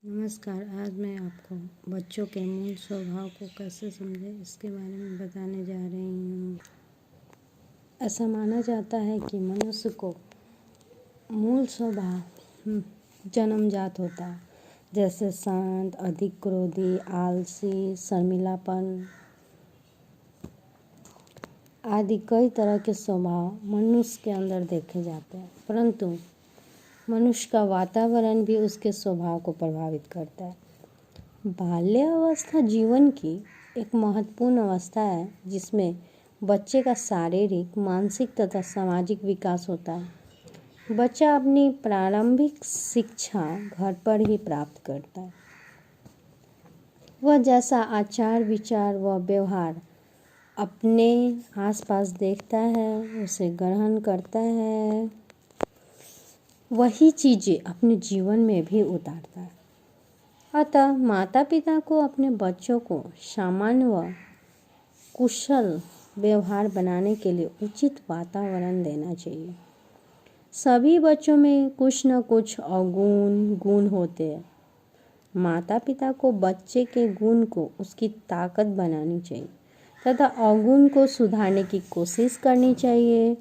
नमस्कार। आज मैं आपको बच्चों के मूल स्वभाव को कैसे समझें इसके बारे में बताने जा रही हूँ। ऐसा माना जाता है कि मनुष्य को मूल स्वभाव जन्मजात होता है, जैसे शांत, अधिक क्रोधी, आलसी, शर्मिलापन आदि कई तरह के स्वभाव मनुष्य के अंदर देखे जाते हैं। परंतु मनुष्य का वातावरण भी उसके स्वभाव को प्रभावित करता है। बाल्यावस्था जीवन की एक महत्वपूर्ण अवस्था है जिसमें बच्चे का शारीरिक, मानसिक तथा सामाजिक विकास होता है। बच्चा अपनी प्रारंभिक शिक्षा घर पर ही प्राप्त करता है। वह जैसा आचार, विचार व व्यवहार अपने आसपास देखता है, उसे ग्रहण करता है, वही चीज़ें अपने जीवन में भी उतारता है। अतः माता पिता को अपने बच्चों को सामान्य व कुशल व्यवहार बनाने के लिए उचित वातावरण देना चाहिए। सभी बच्चों में कुछ न कुछ अवगुण गुण होते हैं। माता पिता को बच्चे के गुण को उसकी ताकत बनानी चाहिए तथा अवगुण को सुधारने की कोशिश करनी चाहिए।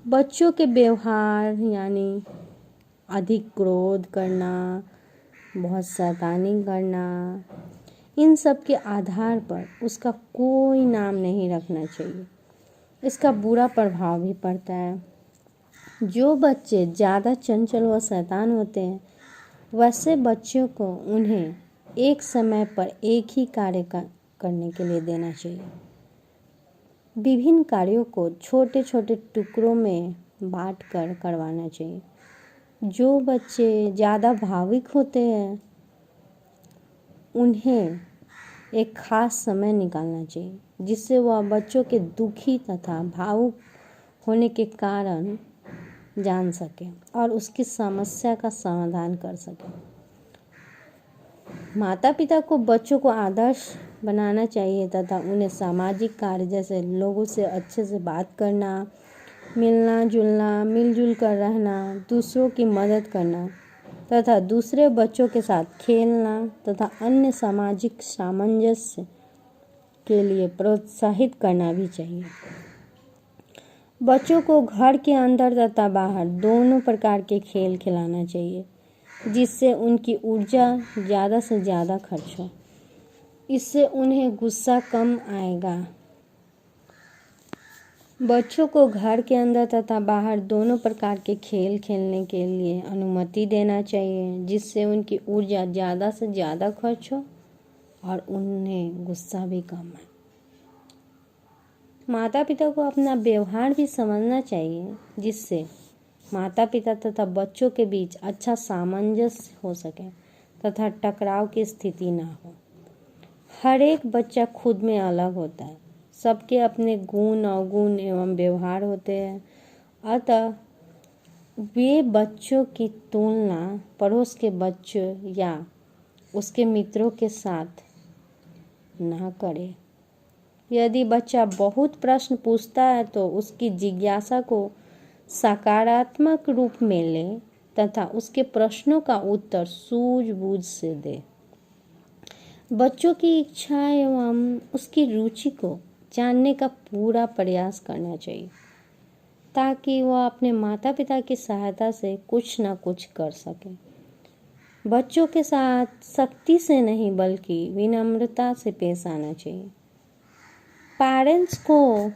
बच्चों के व्यवहार यानी अधिक क्रोध करना, बहुत शैतानी करना, इन सब के आधार पर उसका कोई नाम नहीं रखना चाहिए। इसका बुरा प्रभाव भी पड़ता है। जो बच्चे ज़्यादा चंचल व शैतान होते हैं, वैसे बच्चों को उन्हें एक समय पर एक ही कार्य करने के लिए देना चाहिए। विभिन्न कार्यों को छोटे छोटे टुकड़ों में बांट कर करवाना चाहिए। जो बच्चे ज़्यादा भावुक होते हैं, उन्हें एक खास समय निकालना चाहिए जिससे वह बच्चों के दुखी तथा भावुक होने के कारण जान सके और उसकी समस्या का समाधान कर सके। माता पिता को बच्चों को आदर्श बनाना चाहिए तथा उन्हें सामाजिक कार्य जैसे लोगों से अच्छे से बात करना, मिलना जुलना, मिलजुल कर रहना, दूसरों की मदद करना तथा दूसरे बच्चों के साथ खेलना तथा अन्य सामाजिक सामंजस्य के लिए प्रोत्साहित करना भी चाहिए। बच्चों को घर के अंदर तथा बाहर दोनों प्रकार के खेल खिलाना चाहिए जिससे उनकी ऊर्जा ज़्यादा से ज़्यादा खर्च हो। इससे उन्हें गुस्सा कम आएगा। बच्चों को घर के अंदर तथा बाहर दोनों प्रकार के खेल खेलने के लिए अनुमति देना चाहिए जिससे उनकी ऊर्जा ज़्यादा से ज़्यादा खर्च हो और उन्हें गुस्सा भी कम आए। माता पिता को अपना व्यवहार भी समझना चाहिए जिससे माता पिता तथा बच्चों के बीच अच्छा सामंजस्य हो सके तथा टकराव की स्थिति ना हो। हर एक बच्चा खुद में अलग होता है। सबके अपने गुण अवगुण एवं व्यवहार होते हैं। अतः वे बच्चों की तुलना पड़ोस के बच्चों या उसके मित्रों के साथ ना करें। यदि बच्चा बहुत प्रश्न पूछता है तो उसकी जिज्ञासा को सकारात्मक रूप में ले तथा उसके प्रश्नों का उत्तर सूझबूझ से दे। बच्चों की इच्छा एवं उसकी रुचि को जानने का पूरा प्रयास करना चाहिए ताकि वह अपने माता पिता की सहायता से कुछ न कुछ कर सके। बच्चों के साथ सख्ती से नहीं बल्कि विनम्रता से पेश आना चाहिए। पेरेंट्स को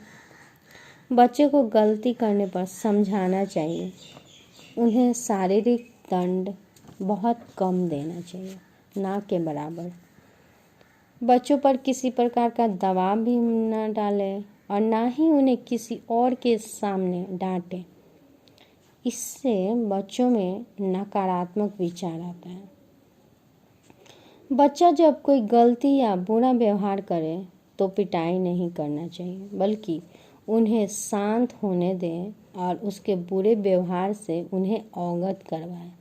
बच्चे को गलती करने पर समझाना चाहिए। उन्हें शारीरिक दंड बहुत कम देना चाहिए, ना के बराबर। बच्चों पर किसी प्रकार का दबाव भी न डालें और ना ही उन्हें किसी और के सामने डांटें। इससे बच्चों में नकारात्मक विचार आता है। बच्चा जब कोई गलती या बुरा व्यवहार करे तो पिटाई नहीं करना चाहिए बल्कि उन्हें शांत होने दें और उसके बुरे व्यवहार से उन्हें अवगत करवाएं।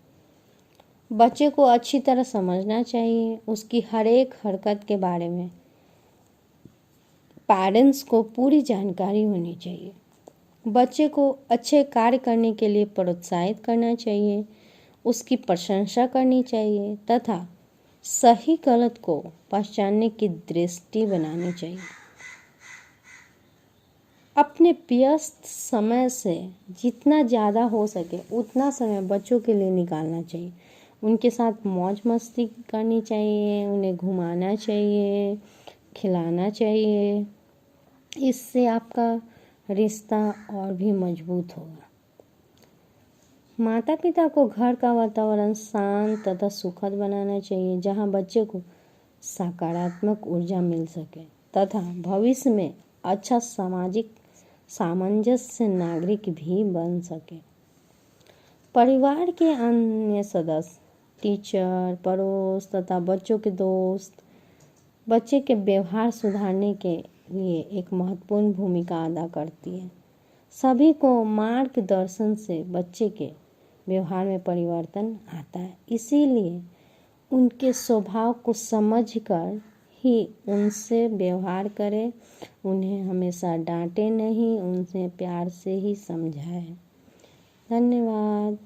बच्चे को अच्छी तरह समझना चाहिए। उसकी हर एक हरकत के बारे में पेरेंट्स को पूरी जानकारी होनी चाहिए। बच्चे को अच्छे कार्य करने के लिए प्रोत्साहित करना चाहिए, उसकी प्रशंसा करनी चाहिए तथा सही गलत को पहचानने की दृष्टि बनानी चाहिए। अपने व्यस्त समय से जितना ज़्यादा हो सके उतना समय बच्चों के लिए निकालना चाहिए। उनके साथ मौज मस्ती करनी चाहिए, उन्हें घुमाना चाहिए, खिलाना चाहिए। इससे आपका रिश्ता और भी मजबूत होगा। माता पिता को घर का वातावरण शांत तथा सुखद बनाना चाहिए, जहां बच्चे को सकारात्मक ऊर्जा मिल सके तथा भविष्य में अच्छा सामाजिक सामंजस्य नागरिक भी बन सके। परिवार के अन्य सदस्य, टीचर, पड़ोस तथा बच्चों के दोस्त बच्चे के व्यवहार सुधारने के लिए एक महत्वपूर्ण भूमिका अदा करती है। सभी को मार्गदर्शन से बच्चे के व्यवहार में परिवर्तन आता है। इसीलिए उनके स्वभाव को समझकर ही उनसे व्यवहार करें। उन्हें हमेशा डांटे नहीं, उनसे प्यार से ही समझाएं। धन्यवाद।